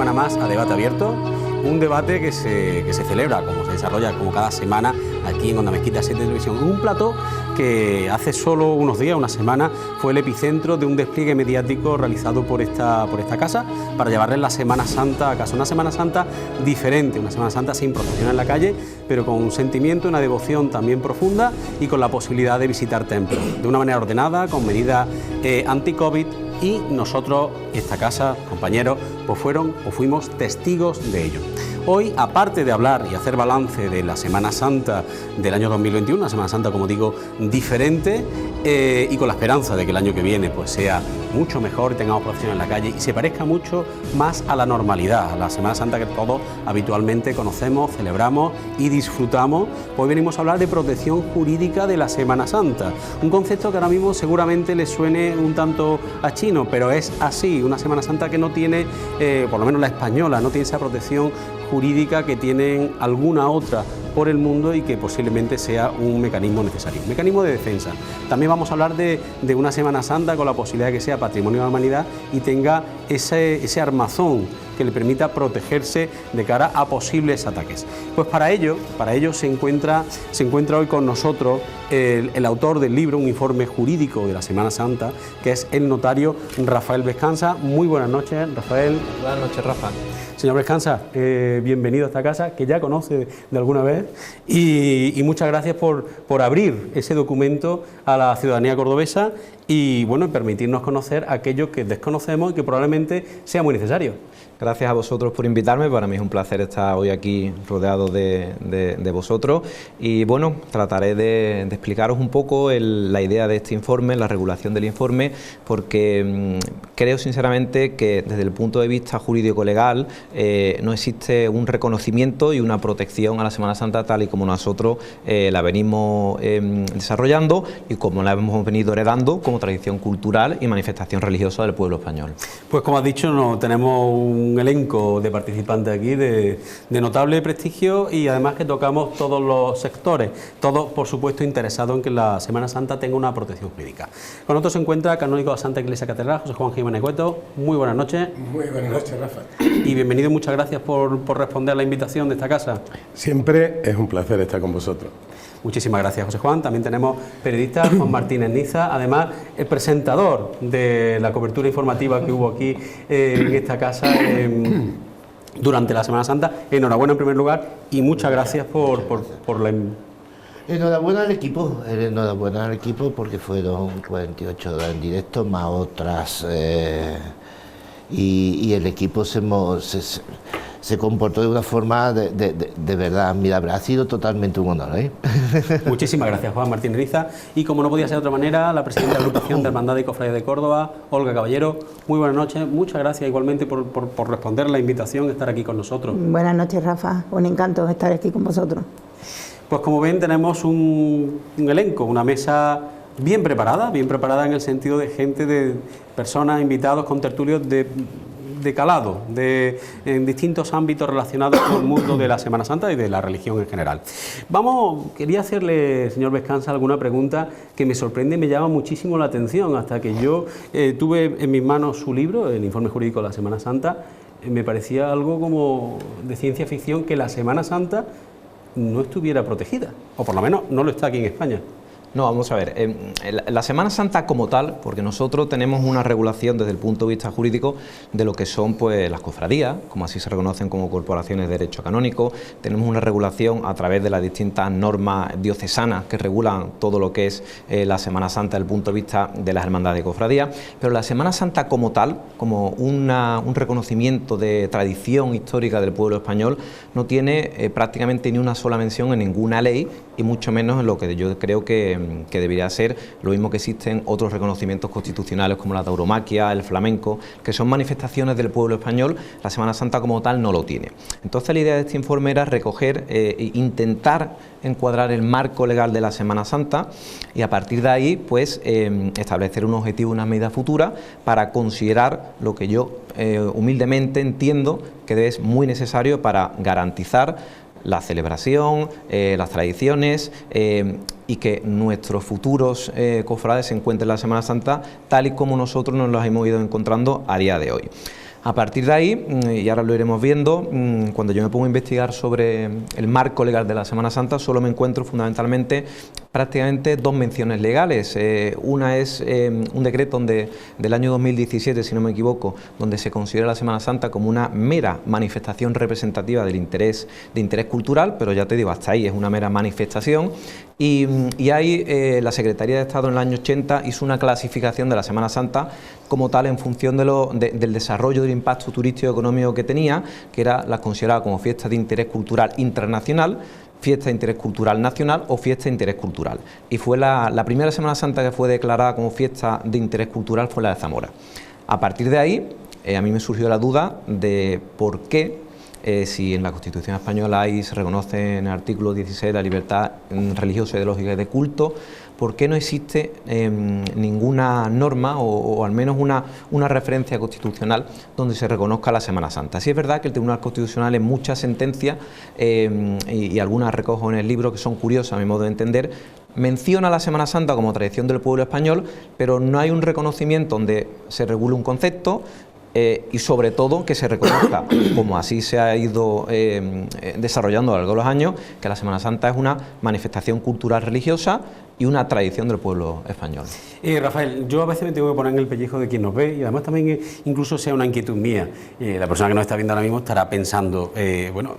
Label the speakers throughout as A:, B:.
A: semana más a Debate Abierto, un debate que se celebra, como se desarrolla como cada semana aquí en Onda Mezquita 7 Televisión, un plató que hace solo unos días, una semana, fue el epicentro de un despliegue mediático realizado por esta casa para llevarles la Semana Santa a casa. Una Semana Santa diferente, una Semana Santa sin procesión en la calle, pero con un sentimiento, una devoción también profunda y con la posibilidad de visitar templos de una manera ordenada, con medidas anti-COVID. Y nosotros, esta casa, compañeros, fuimos testigos de ello. Hoy, aparte de hablar y hacer balance de la Semana Santa del año 2021, una Semana Santa, como digo, diferente, y con la esperanza de que el año que viene pues sea mucho mejor, tengamos procesión en la calle y se parezca mucho más a la normalidad, a la Semana Santa que todos habitualmente conocemos, celebramos y disfrutamos. Hoy venimos a hablar de protección jurídica de la Semana Santa, un concepto que ahora mismo seguramente les suene un tanto a chino, pero es así, una Semana Santa que no tiene, por lo menos la española, no tiene esa protección jurídica que tienen alguna otra por el mundo y que posiblemente sea un mecanismo necesario, un mecanismo de defensa. También vamos a hablar de una Semana Santa con la posibilidad de que sea patrimonio de la humanidad y tenga ese armazón que le permita protegerse de cara a posibles ataques. Pues para ello se encuentra hoy con nosotros el autor del libro, un informe jurídico de la Semana Santa, que es el notario Rafael Vescanza. Muy buenas noches, Rafael.
B: Buenas noches, Rafa.
A: Señor Vescanza, bienvenido a esta casa, que ya conoce de alguna vez, y muchas gracias por abrir ese documento a la ciudadanía cordobesa y bueno, permitirnos conocer aquello que desconocemos y que probablemente sea muy necesario.
B: Gracias a vosotros por invitarme, para mí es un placer estar hoy aquí rodeado de vosotros y bueno, trataré de explicaros un poco la idea de este informe, la regulación del informe, porque creo sinceramente que desde el punto de vista jurídico-legal no existe un reconocimiento y una protección a la Semana Santa tal y como nosotros la venimos desarrollando y como la hemos venido heredando como tradición cultural y manifestación religiosa del pueblo español.
A: Pues como has dicho, tenemos un elenco de participantes aquí de notable prestigio y además que tocamos todos los sectores, todos por supuesto interesados en que la Semana Santa tenga una protección jurídica. Con nosotros se encuentra canónigo de Santa Iglesia Catedral, José Juan Jiménez Cueto. Muy buenas noches.
C: Muy buenas noches, Rafa.
A: Y bienvenido, muchas gracias por responder a la invitación de esta casa.
C: Siempre es un placer estar con vosotros.
A: Muchísimas gracias, José Juan. También tenemos periodista Juan Martínez Niza, además el presentador de la cobertura informativa que hubo aquí en esta casa durante la Semana Santa. Enhorabuena en primer lugar y muchas gracias por la...
D: Enhorabuena al equipo porque fueron 48 horas en directo más otras y el equipo se comportó de una forma de verdad admirable. Ha sido totalmente un honor, ¿eh?
A: Muchísimas gracias, Juan Martínez Niza. Y como no podía ser de otra manera, la presidenta de la agrupación de Hermandad y Cofradía de Córdoba, Olga Caballero. Muy buenas noches, muchas gracias igualmente por responder la invitación, estar aquí con nosotros.
E: Buenas noches, Rafa, un encanto estar aquí con vosotros.
A: Pues como ven, tenemos un elenco, una mesa bien preparada en el sentido de gente, de personas, invitados, contertulios de calado, en distintos ámbitos relacionados con el mundo de la Semana Santa y de la religión en general. Quería hacerle, señor Vescanza, alguna pregunta que me sorprende y me llama muchísimo la atención. Hasta que yo tuve en mis manos su libro, el informe jurídico de la Semana Santa, me parecía algo como de ciencia ficción que la Semana Santa no estuviera protegida, o por lo menos no lo está aquí en España.
B: No, vamos a ver, la Semana Santa como tal, porque nosotros tenemos una regulación desde el punto de vista jurídico de lo que son pues las cofradías, como así se reconocen como corporaciones de derecho canónico, tenemos una regulación a través de las distintas normas diocesanas que regulan todo lo que es la Semana Santa desde el punto de vista de las hermandades de cofradía, pero la Semana Santa como tal, como un reconocimiento de tradición histórica del pueblo español, no tiene prácticamente ni una sola mención en ninguna ley y mucho menos en lo que yo creo que debería ser lo mismo que existen otros reconocimientos constitucionales como la tauromaquia, el flamenco, que son manifestaciones del pueblo español. La Semana Santa como tal no lo tiene. Entonces la idea de este informe era recoger e intentar encuadrar el marco legal de la Semana Santa y a partir de ahí pues establecer un objetivo, una medida futura para considerar lo que yo humildemente entiendo que es muy necesario para garantizar la celebración, las tradiciones y que nuestros futuros cofrades se encuentren en la Semana Santa tal y como nosotros nos las hemos ido encontrando a día de hoy. A partir de ahí, y ahora lo iremos viendo, cuando yo me pongo a investigar sobre el marco legal de la Semana Santa, solo me encuentro fundamentalmente prácticamente dos menciones legales. Una es un decreto del año 2017, si no me equivoco, donde se considera la Semana Santa como una mera manifestación representativa de interés cultural, pero ya te digo, hasta ahí es una mera manifestación. Y ahí la Secretaría de Estado en el año 80 hizo una clasificación de la Semana Santa como tal en función del desarrollo del impacto turístico y económico que tenía, que era la considerada como fiesta de interés cultural internacional, fiesta de interés cultural nacional o fiesta de interés cultural. Y fue la primera Semana Santa que fue declarada como fiesta de interés cultural fue la de Zamora. A partir de ahí, a mí me surgió la duda de por qué, si en la Constitución española ahí se reconoce en el artículo 16 la libertad religiosa, ideológica y de culto, ¿por qué no existe ninguna norma o al menos una referencia constitucional donde se reconozca la Semana Santa? Sí es verdad que el Tribunal Constitucional en muchas sentencias, y algunas recojo en el libro que son curiosas a mi modo de entender, menciona la Semana Santa como tradición del pueblo español, pero no hay un reconocimiento donde se regule un concepto, y sobre todo que se reconozca, como así se ha ido desarrollando a lo largo de los años, que la Semana Santa es una manifestación cultural religiosa y una tradición del pueblo español.
A: Rafael, yo a veces me tengo que poner en el pellejo de quien nos ve y además también incluso sea una inquietud mía. La persona que nos está viendo ahora mismo estará pensando, bueno,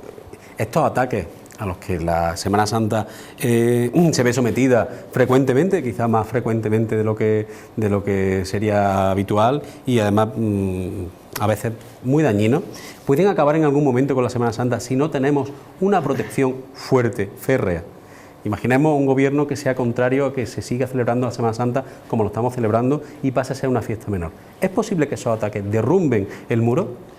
A: estos ataques a los que la Semana Santa se ve sometida frecuentemente, quizás más frecuentemente de lo que sería habitual y además a veces muy dañinos, pueden acabar en algún momento con la Semana Santa si no tenemos una protección fuerte, férrea. Imaginemos un gobierno que sea contrario a que se siga celebrando la Semana Santa como lo estamos celebrando y pase a ser una fiesta menor. ¿Es posible que esos ataques derrumben el muro?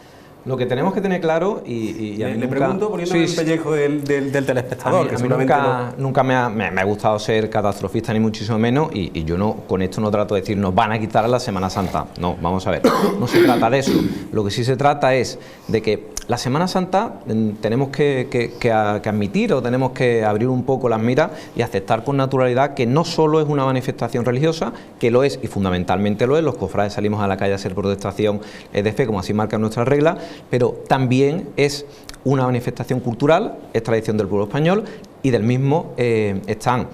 B: Lo que tenemos que tener claro, y a mí
A: le pregunto poniéndome el pellejo del telespectador, que seguramente
B: nunca me ha gustado ser catastrofista ni muchísimo menos, y yo no con esto no trato de decir nos van a quitar la Semana Santa. No, vamos a ver, no se trata de eso. Lo que sí se trata es de que la Semana Santa tenemos que admitir o tenemos que abrir un poco las miras y aceptar con naturalidad que no solo es una manifestación religiosa, que lo es y fundamentalmente lo es. Los cofrades salimos a la calle a hacer protestación de fe, como así marcan nuestras reglas, pero también es una manifestación cultural, es tradición del pueblo español y del mismo están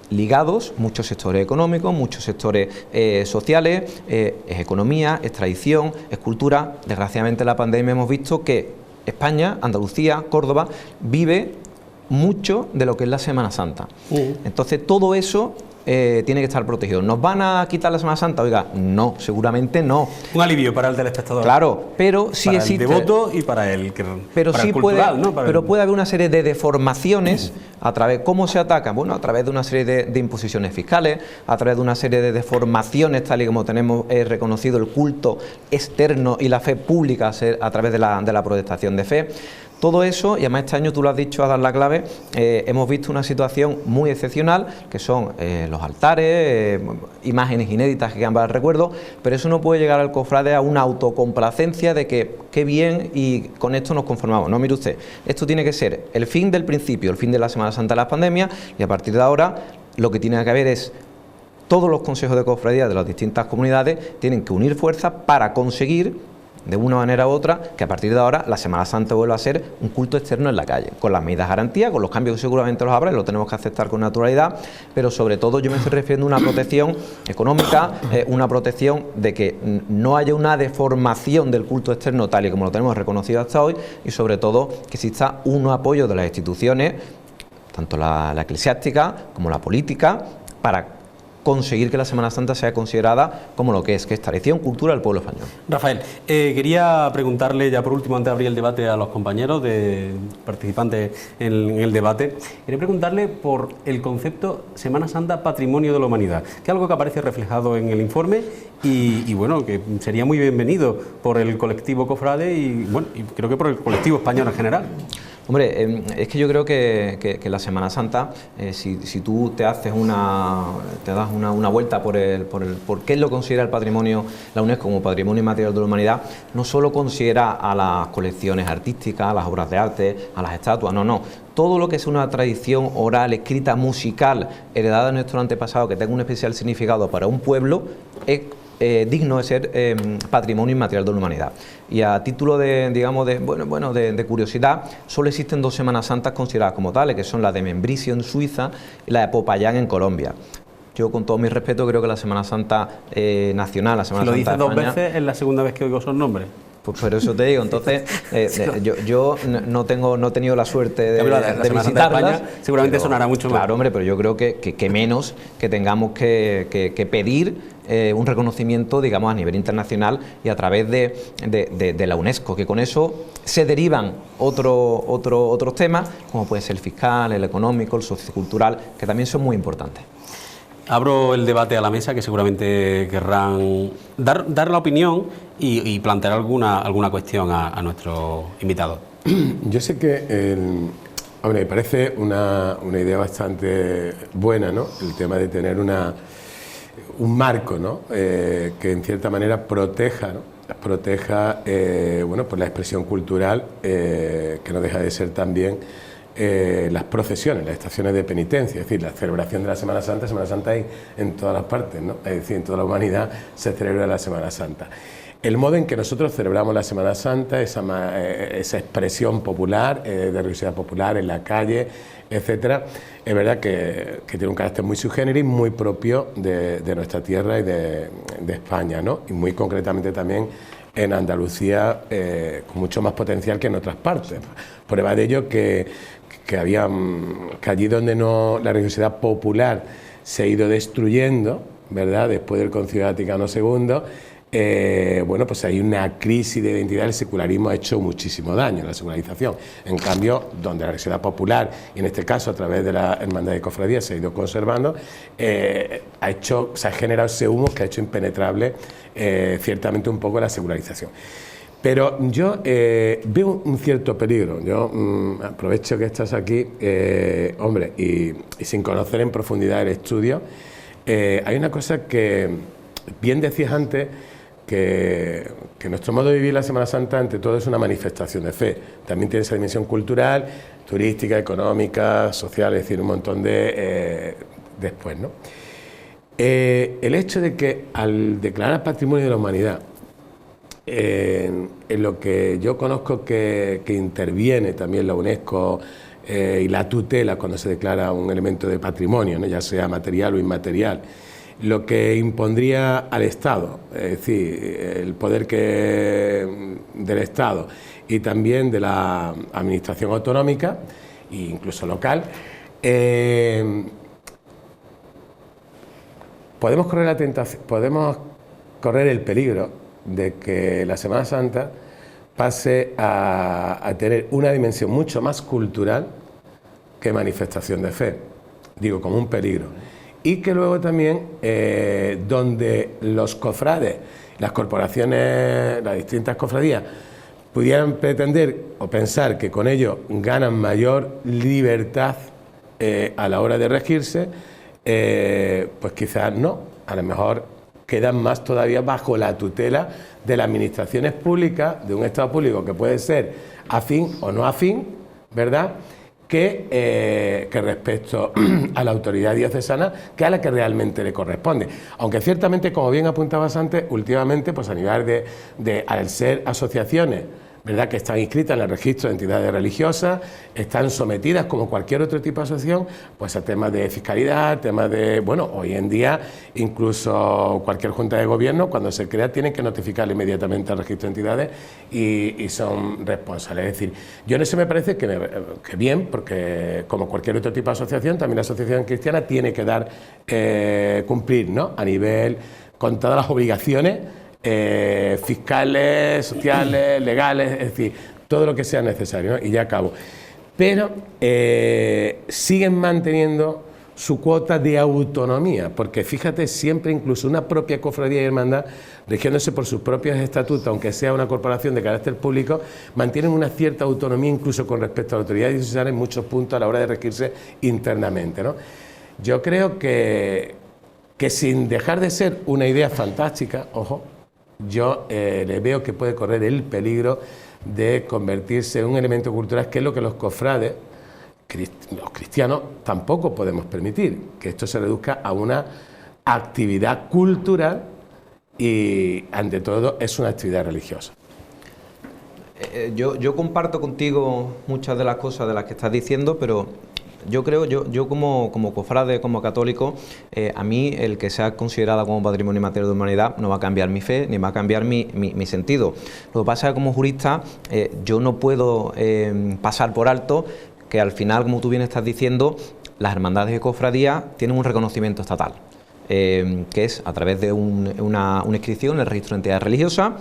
B: ligados muchos sectores económicos, muchos sectores sociales, es economía, es tradición, es cultura. Desgraciadamente en la pandemia hemos visto que España, Andalucía, Córdoba, vive mucho de lo que es la Semana Santa. Entonces todo eso tiene que estar protegido. ¿Nos van a quitar la Semana Santa? Oiga, no, seguramente no.
A: Un alivio para el telespectador.
B: Claro, pero sí
A: para
B: existe.
A: El devoto y para el que.
B: Pero
A: para
B: sí
A: el cultural,
B: puede,
A: ¿no?
B: pero puede haber una serie de deformaciones a través. ¿Cómo se atacan? Bueno, a través de una serie de imposiciones fiscales, a través de una serie de deformaciones, tal y como tenemos reconocido el culto externo y la fe pública a través de la protestación de fe. Todo eso, y además este año tú lo has dicho a dar la clave, hemos visto una situación muy excepcional, que son los altares, imágenes inéditas que quedan para el recuerdo, pero eso no puede llegar al cofrade a una autocomplacencia de que qué bien y con esto nos conformamos. No, mire usted, esto tiene que ser el fin del principio, el fin de la Semana Santa de las pandemias, y a partir de ahora lo que tiene que haber es todos los consejos de cofradía de las distintas comunidades tienen que unir fuerzas para conseguir de una manera u otra, que a partir de ahora la Semana Santa vuelva a ser un culto externo en la calle, con las medidas de garantía, con los cambios que seguramente los habrá y lo tenemos que aceptar con naturalidad, pero sobre todo yo me estoy refiriendo a una protección económica, una protección de que no haya una deformación del culto externo tal y como lo tenemos reconocido hasta hoy, y sobre todo que exista un apoyo de las instituciones, tanto la eclesiástica como la política, para conseguir que la Semana Santa sea considerada como lo que es tradición, cultura del pueblo español.
A: Rafael, quería preguntarle ya por último, antes de abrir el debate a los compañeros participantes en el debate, quería preguntarle por el concepto Semana Santa Patrimonio de la Humanidad, que es algo que aparece reflejado en el informe y bueno, que sería muy bienvenido por el colectivo cofrade y bueno, y creo que por el colectivo español en general.
B: Hombre, es que yo creo que la Semana Santa, si tú te das una vuelta por qué lo considera el patrimonio, la UNESCO como patrimonio inmaterial de la humanidad, no solo considera a las colecciones artísticas, a las obras de arte, a las estatuas, no. Todo lo que es una tradición oral, escrita, musical, heredada de nuestro antepasado, que tenga un especial significado para un pueblo, es digno de ser patrimonio inmaterial de la humanidad. Y a título de, digamos, de curiosidad, solo existen 2 Semanas Santas consideradas como tales, que son la de Membrisio en Suiza y la de Popayán en Colombia. Yo, con todo mi respeto, creo que la Semana Santa nacional, la Semana Santa de España...
A: Lo dices 2 veces, es la segunda vez que oigo esos nombres.
B: Pues por eso te digo, entonces yo no he tenido la suerte de visitarlas.
A: España, seguramente sonará mucho más.
B: Claro, hombre, pero yo creo que menos que tengamos que pedir un reconocimiento, digamos, a nivel internacional y a través de la UNESCO, que con eso se derivan otros temas, como puede ser el fiscal, el económico, el sociocultural, que también son muy importantes.
A: Abro el debate a la mesa, que seguramente querrán dar la opinión y plantear alguna cuestión a nuestros invitados.
C: Yo sé que, hombre, me parece una idea bastante buena, ¿no? El tema de tener un marco, ¿no? Que en cierta manera proteja, ¿no? Bueno, pues la expresión cultural, que no deja de ser también las procesiones, las estaciones de penitencia, es decir, la celebración de la Semana Santa hay en todas las partes, ¿no? Es decir, en toda la humanidad se celebra la Semana Santa. El modo en que nosotros celebramos la Semana Santa, esa expresión popular, de religiosidad popular en la calle, etcétera, es verdad que tiene un carácter muy sui generis, muy propio de nuestra tierra y de España, ¿no? Y muy concretamente también en Andalucía, con mucho más potencial que en otras partes. Prueba de ello que allí donde la religiosidad popular se ha ido destruyendo, ¿verdad?, después del Concilio Vaticano II, bueno, pues hay una crisis de identidad, el secularismo ha hecho muchísimo daño, la secularización. En cambio, donde la religiosidad popular, y en este caso a través de la hermandad de cofradías, se ha ido conservando, se ha generado ese humo que ha hecho impenetrable ciertamente un poco la secularización. Pero yo veo un cierto peligro. Yo aprovecho que estás aquí, hombre, y sin conocer en profundidad el estudio, hay una cosa que bien decías antes, que nuestro modo de vivir la Semana Santa ante todo es una manifestación de fe. También tiene esa dimensión cultural, turística, económica, social, es decir, un montón de después, ¿no? El hecho de que al declarar Patrimonio de la Humanidad, en lo que yo conozco que interviene también la UNESCO y la tutela cuando se declara un elemento de patrimonio, ¿no?, ya sea material o inmaterial, lo que impondría al Estado, es decir, el poder del Estado y también de la administración autonómica e incluso local, podemos correr el peligro de que la Semana Santa pase a tener una dimensión mucho más cultural que manifestación de fe, digo, como un peligro. Y que luego también, donde los cofrades, las corporaciones, las distintas cofradías, pudieran pretender o pensar que con ello ganan mayor libertad a la hora de regirse, pues quizás no, a lo mejor quedan más todavía bajo la tutela de las administraciones públicas, de un Estado público que puede ser afín o no afín, ¿verdad?, que respecto a la autoridad diocesana, que a la que realmente le corresponde. Aunque ciertamente, como bien apuntabas antes, últimamente, pues a nivel al ser asociaciones, ¿verdad?, que están inscritas en el registro de entidades religiosas, están sometidas, como cualquier otro tipo de asociación, pues a temas de fiscalidad, temas de, bueno, hoy en día incluso cualquier junta de gobierno, cuando se crea, tiene que notificarle inmediatamente al registro de entidades y son responsables. Es decir, yo en eso me parece que bien, porque como cualquier otro tipo de asociación, también la asociación cristiana tiene que cumplir, ¿no?, a nivel, con todas las obligaciones fiscales, sociales, legales, es decir, todo lo que sea necesario, ¿no? Y ya acabo. Pero siguen manteniendo su cuota de autonomía, porque fíjate, siempre incluso una propia cofradía y hermandad, rigiéndose por sus propios estatutos, aunque sea una corporación de carácter público, mantienen una cierta autonomía incluso con respecto a la autoridad diocesana en muchos puntos a la hora de regirse internamente, ¿no? Yo creo que sin dejar de ser una idea fantástica, ojo, yo le veo que puede correr el peligro de convertirse en un elemento cultural, que es lo que los cofrades, los cristianos, tampoco podemos permitir, que esto se reduzca a una actividad cultural y ante todo es una actividad religiosa.
B: Yo comparto contigo muchas de las cosas de las que estás diciendo, pero yo creo, yo como cofrade, como católico, a mí el que sea considerada como patrimonio inmaterial de la humanidad no va a cambiar mi fe, ni va a cambiar mi sentido. Lo que pasa es que como jurista yo no puedo pasar por alto que al final, como tú bien estás diciendo, las hermandades de cofradía tienen un reconocimiento estatal, que es a través de una inscripción en el registro de entidades religiosas,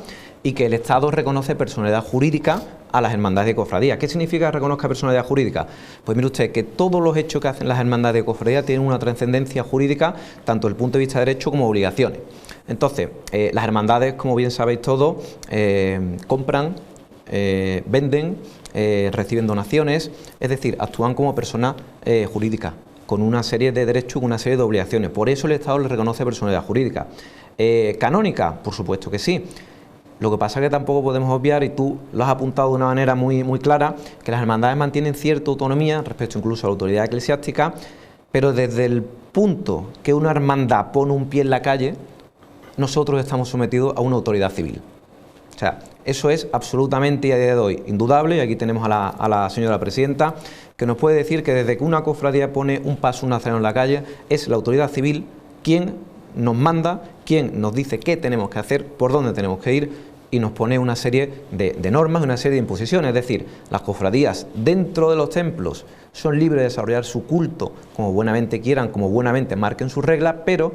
B: y que el Estado reconoce personalidad jurídica a las hermandades de cofradía. ¿Qué significa que reconozca personalidad jurídica? Pues mire usted, que todos los hechos que hacen las hermandades de cofradía tienen una trascendencia jurídica, tanto desde el punto de vista de derecho como obligaciones. Entonces, las hermandades, como bien sabéis todos, compran, venden, reciben donaciones, es decir, actúan como personas jurídicas, con una serie de derechos y una serie de obligaciones. Por eso el Estado les reconoce personalidad jurídica. ¿Canónica? Por supuesto que sí. Lo que pasa es que tampoco podemos obviar, y tú lo has apuntado de una manera muy clara, que las hermandades mantienen cierta autonomía respecto incluso a la autoridad eclesiástica, pero desde el punto que una hermandad pone un pie en la calle, nosotros estamos sometidos a una autoridad civil. O sea, eso es absolutamente a día de hoy indudable, y aquí tenemos a la señora presidenta, que nos puede decir que desde que una cofradía pone un paso nazareno en la calle, es la autoridad civil quien nos manda, quien nos dice qué tenemos que hacer, por dónde tenemos que ir, y nos pone una serie de normas, una serie de imposiciones. Es decir, las cofradías dentro de los templos son libres de desarrollar su culto como buenamente quieran, como buenamente marquen sus reglas, pero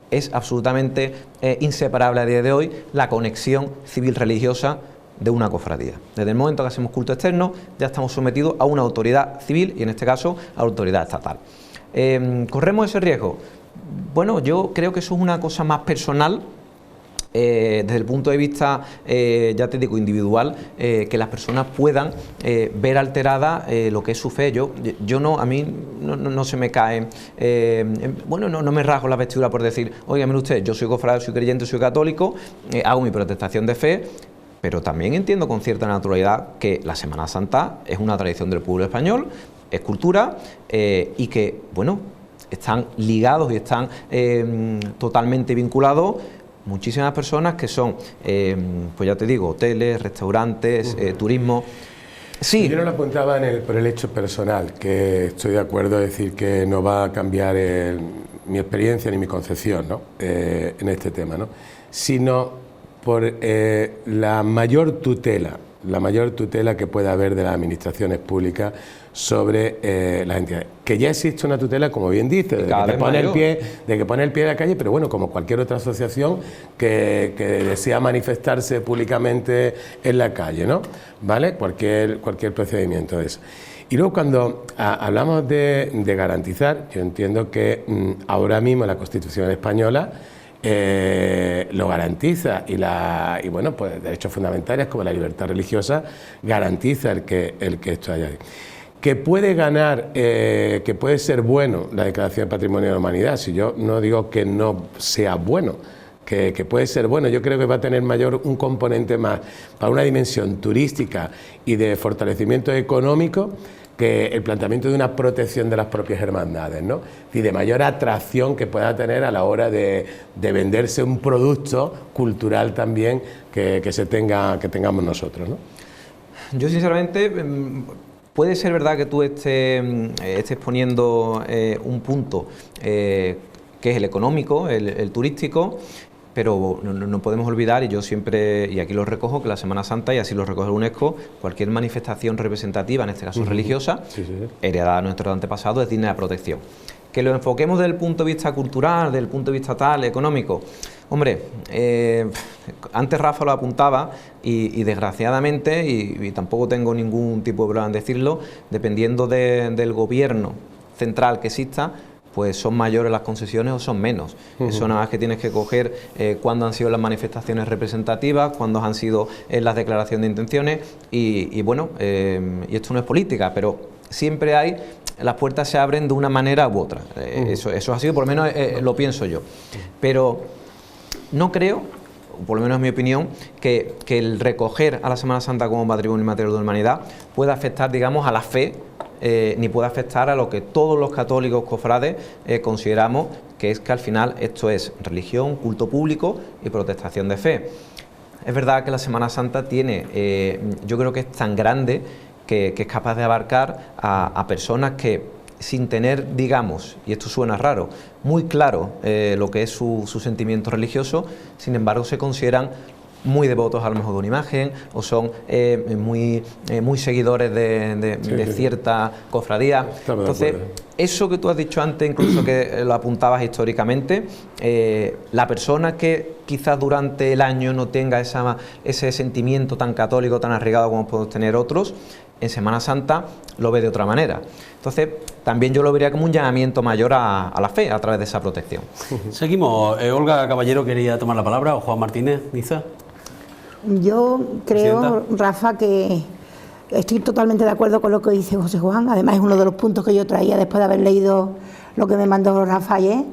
B: es absolutamente inseparable a día de hoy la conexión civil-religiosa de una cofradía. Desde el momento que hacemos culto externo, ya estamos sometidos a una autoridad civil, y en este caso a la autoridad estatal. ¿Corremos ese riesgo? Bueno, yo creo que eso es una cosa más personal, desde el punto de vista, ya te digo, individual, que las personas puedan ver alterada lo que es su fe. A mí no se me cae, no me rasgo la vestidura por decir, oiga, mire usted, yo soy cofrade, soy creyente, soy católico, hago mi protestación de fe, pero también entiendo con cierta naturalidad que la Semana Santa es una tradición del pueblo español, es cultura, y que, bueno, están ligados y están totalmente vinculados muchísimas personas que son, pues ya te digo, hoteles, restaurantes, turismo. Sí.
C: Yo no lo apuntaba por el hecho personal, que estoy de acuerdo en decir que no va a cambiar mi experiencia ni mi concepción, ¿no? En este tema, ¿no? Sino por la mayor tutela que pueda haber de las administraciones públicas sobre las entidades. Que ya existe una tutela, como bien dice, de que pone el pie en la calle, pero bueno, como cualquier otra asociación que desea manifestarse públicamente en la calle, ¿no? ¿Vale? Cualquier procedimiento de eso. Y luego cuando hablamos de garantizar, yo entiendo que ahora mismo la Constitución española lo garantiza, y bueno, pues derechos fundamentales como la libertad religiosa garantiza el que esto haya. Que puede ganar, que puede ser bueno la Declaración de Patrimonio de la Humanidad, si yo no digo que no sea bueno, que puede ser bueno, yo creo que va a tener un componente más para una dimensión turística y de fortalecimiento económico, que el planteamiento de una protección de las propias hermandades, ¿no? Y de mayor atracción que pueda tener a la hora de venderse un producto cultural también que tengamos nosotros, ¿no?
B: Yo sinceramente, puede ser verdad que tú estés poniendo un punto que es el económico, el turístico, pero no podemos olvidar, y yo siempre, y aquí lo recojo, que la Semana Santa, y así lo recoge la UNESCO, cualquier manifestación representativa, en este caso religiosa, heredada de nuestros antepasados, es digna de protección. Que lo enfoquemos desde el punto de vista cultural, desde el punto de vista tal, económico. Hombre, antes Rafa lo apuntaba, y desgraciadamente, y tampoco tengo ningún tipo de problema en decirlo, dependiendo del gobierno central que exista, pues son mayores las concesiones o son menos. Eso nada más que tienes que coger cuándo han sido las manifestaciones representativas, cuándo han sido las declaraciones de intenciones, y bueno, y esto no es política, pero siempre hay, las puertas se abren de una manera u otra. Eso ha sido, por lo menos lo pienso yo. Pero no creo, por lo menos en mi opinión, que el recoger a la Semana Santa como patrimonio inmaterial de la humanidad pueda afectar, digamos, a la fe, ni puede afectar a lo que todos los católicos cofrades consideramos que es que al final esto es religión, culto público y protestación de fe. Es verdad que la Semana Santa tiene, yo creo que es tan grande que es capaz de abarcar a personas que, sin tener, digamos, y esto suena raro, muy claro lo que es su sentimiento religioso, sin embargo se consideran muy devotos a lo mejor de una imagen, o son muy seguidores de cierta cofradía. Entonces, eso que tú has dicho antes, incluso que lo apuntabas históricamente, la persona que quizás durante el año no tenga ese sentimiento tan católico, tan arraigado como podemos tener otros, en Semana Santa lo ve de otra manera. Entonces, también yo lo vería como un llamamiento mayor a la fe a través de esa protección.
A: Seguimos. Olga Caballero quería tomar la palabra, o Juan Martínez Niza.
E: Yo creo, Rafa, que estoy totalmente de acuerdo con lo que dice José Juan. Además, es uno de los puntos que yo traía después de haber leído lo que me mandó Rafa ayer.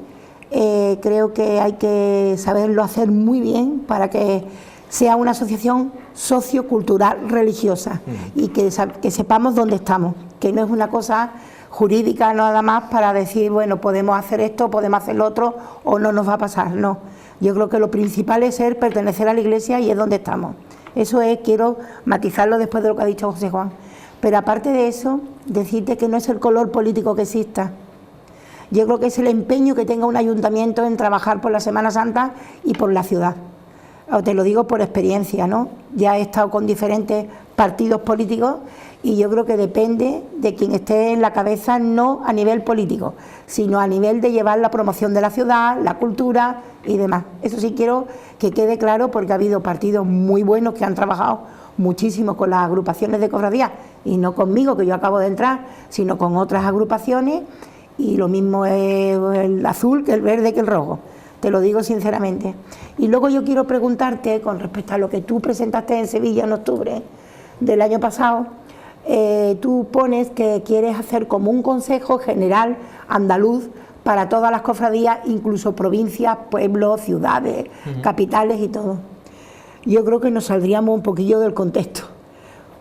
E: Creo que hay que saberlo hacer muy bien para que sea una asociación sociocultural religiosa y que sepamos dónde estamos, que no es una cosa jurídica nada más para decir, bueno, podemos hacer esto, podemos hacer lo otro o no nos va a pasar, no. Yo creo que lo principal es pertenecer a la Iglesia y es donde estamos. Eso es, quiero matizarlo después de lo que ha dicho José Juan. Pero aparte de eso, decirte que no es el color político que exista. Yo creo que es el empeño que tenga un ayuntamiento en trabajar por la Semana Santa y por la ciudad. Te lo digo por experiencia, ¿no? Ya he estado con diferentes partidos políticos y yo creo que depende de quien esté en la cabeza, no a nivel político, sino a nivel de llevar la promoción de la ciudad, la cultura y demás. Eso sí quiero que quede claro, porque ha habido partidos muy buenos que han trabajado muchísimo con las agrupaciones de cofradías, y no conmigo, que yo acabo de entrar, sino con otras agrupaciones, y lo mismo es el azul que el verde que el rojo. Te lo digo sinceramente. Y luego yo quiero preguntarte, con respecto a lo que tú presentaste en Sevilla en octubre del año pasado, tú pones que quieres hacer como un consejo general andaluz para todas las cofradías, incluso provincias, pueblos, ciudades, capitales y todo. Yo creo que nos saldríamos un poquillo del contexto,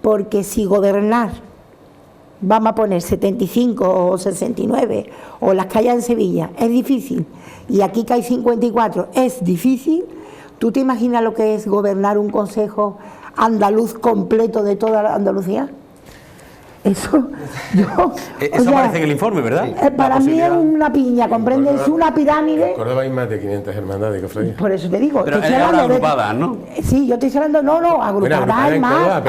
E: porque si gobernar, vamos a poner 75 o 69, o las que haya en Sevilla, es difícil, y aquí que hay 54, es difícil. ¿Tú te imaginas lo que es gobernar un consejo andaluz completo de toda Andalucía? Eso,
A: eso aparece en el informe, ¿verdad?
E: Para mí es una piña, ¿comprendes? Es una pirámide.
C: En Córdoba hay más de 500 hermandades y cofradías.
E: Por eso te digo.
A: Pero es ahora agrupadas, ¿no?
E: Sí, yo estoy hablando, no, agrupadas hay más.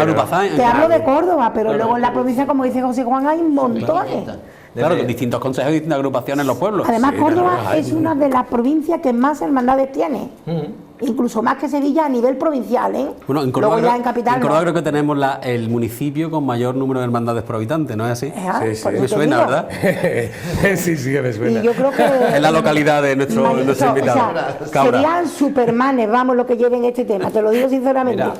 E: Te hablo de Córdoba, pero luego en la provincia, como dice José Juan, hay montones.
A: Claro, distintos consejos y distintas agrupaciones en los pueblos.
E: Además, Córdoba es una de las provincias que más hermandades tiene. Incluso más que Sevilla a nivel provincial, ¿eh?
A: Bueno, en Córdoba, creo que tenemos el municipio con mayor número de hermandades por habitante, ¿no es así?
C: Sí.
A: Me suena, ¿verdad?
C: Sí, me suena.
E: Y yo creo que
A: es la localidad de nuestro invitado.
E: O sea, serían supermanes, vamos, lo que lleven este tema, te lo digo sinceramente.
B: Mira,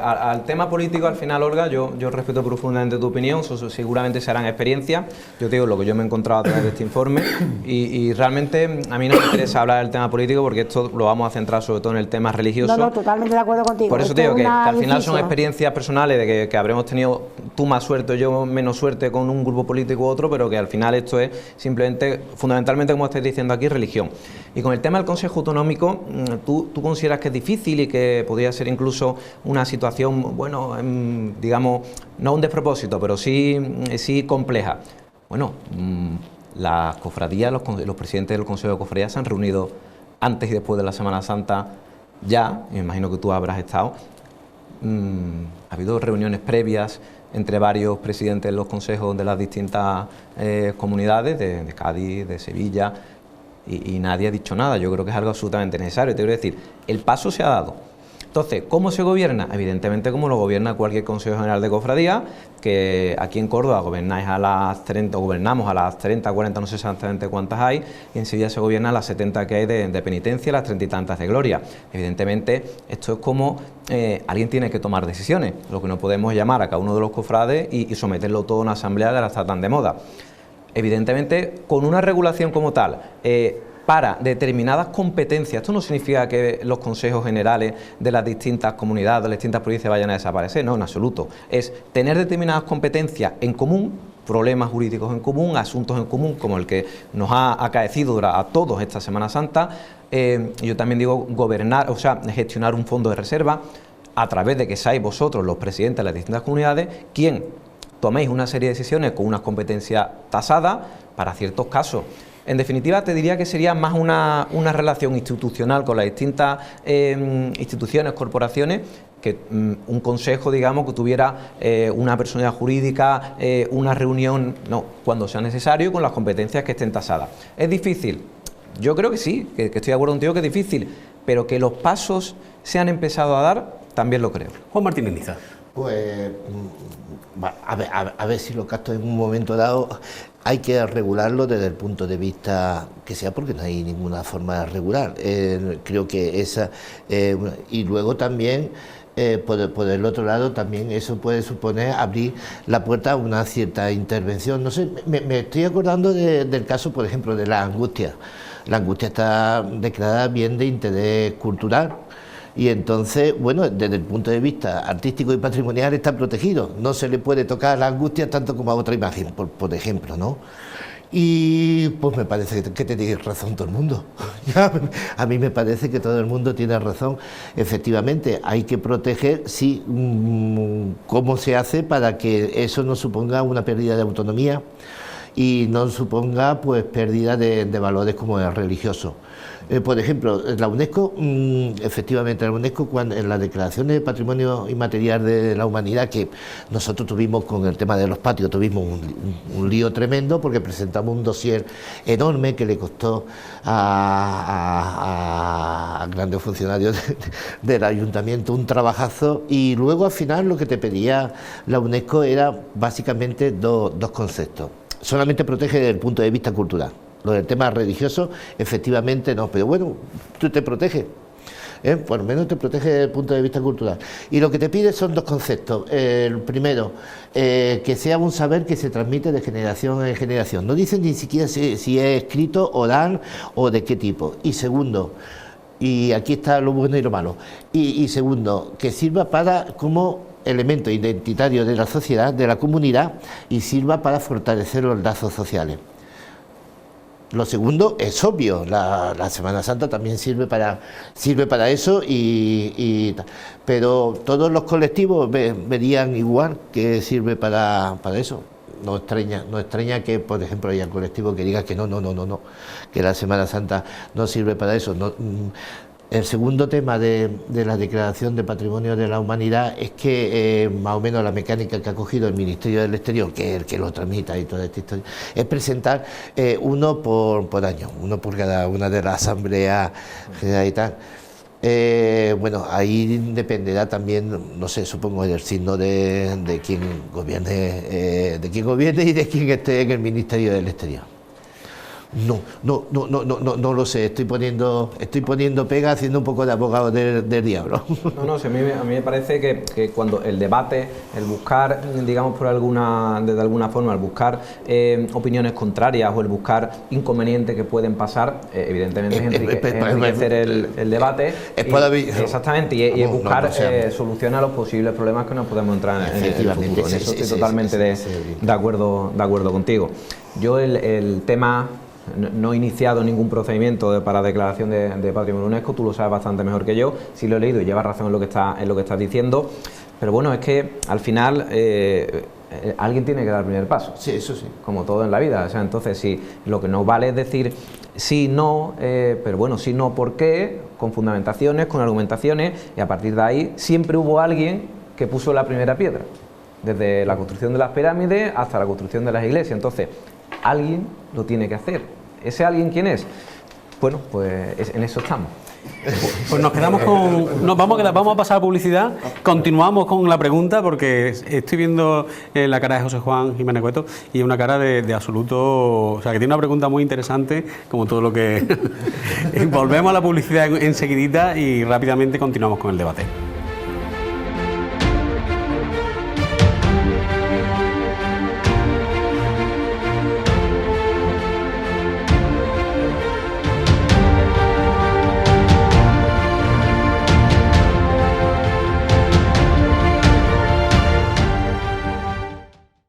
B: al tema político, al final, Olga, yo respeto profundamente tu opinión, seguramente serán experiencias. Yo te digo lo que yo me he encontrado a través de este informe y realmente a mí no me interesa hablar del tema político, porque esto lo vamos a centrar sobre todo en el tema religioso.
E: No, totalmente de acuerdo contigo.
B: Por eso te digo que al final son experiencias personales de que habremos tenido tú más suerte o yo menos suerte con un grupo político u otro, pero que al final esto es simplemente, fundamentalmente, como estáis diciendo aquí, religión. Y con el tema del Consejo Autonómico, ¿tú consideras que es difícil y que podría ser incluso una situación, bueno, digamos, no un despropósito, pero sí compleja? Bueno, las cofradías, los presidentes del Consejo de Cofradías se han reunido antes y después de la Semana Santa ya, me imagino que tú habrás estado. Ha habido reuniones previas entre varios presidentes de los consejos de las distintas comunidades, de Cádiz, de Sevilla, y nadie ha dicho nada. Yo creo que es algo absolutamente necesario. Te quiero decir, el paso se ha dado. Entonces, ¿cómo se gobierna? Evidentemente como lo gobierna cualquier Consejo General de Cofradía, que aquí en Córdoba gobernamos a las 30, 40, no sé exactamente cuántas hay, y en Sevilla se gobierna a las 70 que hay de penitencia y las 30 y tantas de gloria. Evidentemente, esto es como alguien tiene que tomar decisiones, lo que no podemos llamar a cada uno de los cofrades y someterlo todo a una asamblea que ahora está tan de moda. Evidentemente, con una regulación como tal, para determinadas competencias, esto no significa que los consejos generales de las distintas comunidades, de las distintas provincias vayan a desaparecer, no, en absoluto. Es tener determinadas competencias en común problemas jurídicos en común, asuntos en común, como el que nos ha acaecido a todos esta Semana Santa. Yo también digo gobernar, o sea, gestionar un fondo de reserva a través de que seáis vosotros, los presidentes de las distintas comunidades, quien toméis una serie de decisiones con unas competencias tasadas para ciertos casos. En definitiva, te diría que sería más una relación institucional con las distintas instituciones, corporaciones, que un consejo, digamos, que tuviera una personalidad jurídica, una reunión, no, cuando sea necesario, con las competencias que estén tasadas. ¿Es difícil? Yo creo que sí, que estoy de acuerdo contigo que es difícil, pero que los pasos se han empezado a dar, también lo creo.
A: Juan Martínez Niza.
D: Pues a ver si los gastos en un momento dado hay que regularlo desde el punto de vista que sea, porque no hay ninguna forma de regular. Creo que esa... y luego también, por el otro lado, también eso puede suponer abrir la puerta a una cierta intervención. No sé, me estoy acordando del caso, por ejemplo, de la angustia. La angustia está declarada bien de interés cultural. Y entonces, bueno, desde el punto de vista artístico y patrimonial está protegido. No se le puede tocar la angustia tanto como a otra imagen, por ejemplo, ¿no? Y pues me parece que tiene razón todo el mundo. A mí me parece que todo el mundo tiene razón. Efectivamente, hay que proteger, sí, cómo se hace para que eso no suponga una pérdida de autonomía y no suponga pues pérdida de valores como el religioso. Por ejemplo, la UNESCO, efectivamente, la UNESCO, en la Declaración de Patrimonio Inmaterial de la Humanidad, que nosotros tuvimos con el tema de los patios, tuvimos un lío tremendo porque presentamos un dossier enorme que le costó a grandes funcionarios del ayuntamiento un trabajazo, y luego al final lo que te pedía la UNESCO era básicamente dos conceptos. Solamente protege desde el punto de vista cultural. Lo del tema religioso, efectivamente no, pero bueno, tú te proteges, por lo menos te protege desde el punto de vista cultural. Y lo que te pide son dos conceptos. El primero, que sea un saber que se transmite de generación en generación. No dicen ni siquiera si es escrito, oral o de qué tipo. Y segundo, y aquí está lo bueno y lo malo, y segundo, que sirva para como elemento identitario de la sociedad, de la comunidad, y sirva para fortalecer los lazos sociales. Lo segundo es obvio, la Semana Santa también sirve para eso, pero todos los colectivos verían igual que sirve para eso. No extraña que, por ejemplo, haya colectivos que digan que no, que la Semana Santa no sirve para eso. El segundo tema de la Declaración de Patrimonio de la Humanidad es que más o menos la mecánica que ha cogido el Ministerio del Exterior, que es el que lo tramita y toda esta historia, es presentar uno por año, uno por cada una de las asambleas y tal. Bueno, ahí dependerá también, no sé, supongo del signo de quien gobierne, y de quien esté en el Ministerio del Exterior. No lo sé, estoy poniendo pega, haciendo un poco de abogado del diablo.
B: No, a mí me parece que cuando el debate, el buscar, digamos, de alguna forma, el buscar opiniones contrarias o el buscar inconvenientes que pueden pasar, evidentemente es enriquecer el debate. Exactamente, y es buscar soluciones a los posibles problemas que nos podemos entrar en el futuro. En eso estoy totalmente de acuerdo contigo. Yo el tema... No he iniciado ningún procedimiento para declaración de Patrimonio UNESCO, tú lo sabes bastante mejor que yo, sí lo he leído y llevas razón en lo que estás diciendo, pero bueno, es que al final alguien tiene que dar el primer paso.
D: Sí, eso sí.
B: Como todo en la vida, o sea, entonces sí, lo que no vale es decir sí, no, pero bueno, sí, no, ¿por qué? Con fundamentaciones, con argumentaciones, y a partir de ahí siempre hubo alguien que puso la primera piedra, desde la construcción de las pirámides hasta la construcción de las iglesias, entonces alguien lo tiene que hacer. ¿Ese alguien quién es? Bueno, pues en eso estamos.
A: Pues nos quedamos vamos a pasar a publicidad, continuamos con la pregunta porque estoy viendo la cara de José Juan Jiménez Cueto y una cara de absoluto, o sea, que tiene una pregunta muy interesante, como todo lo que... Volvemos a la publicidad enseguidita y rápidamente continuamos con el debate.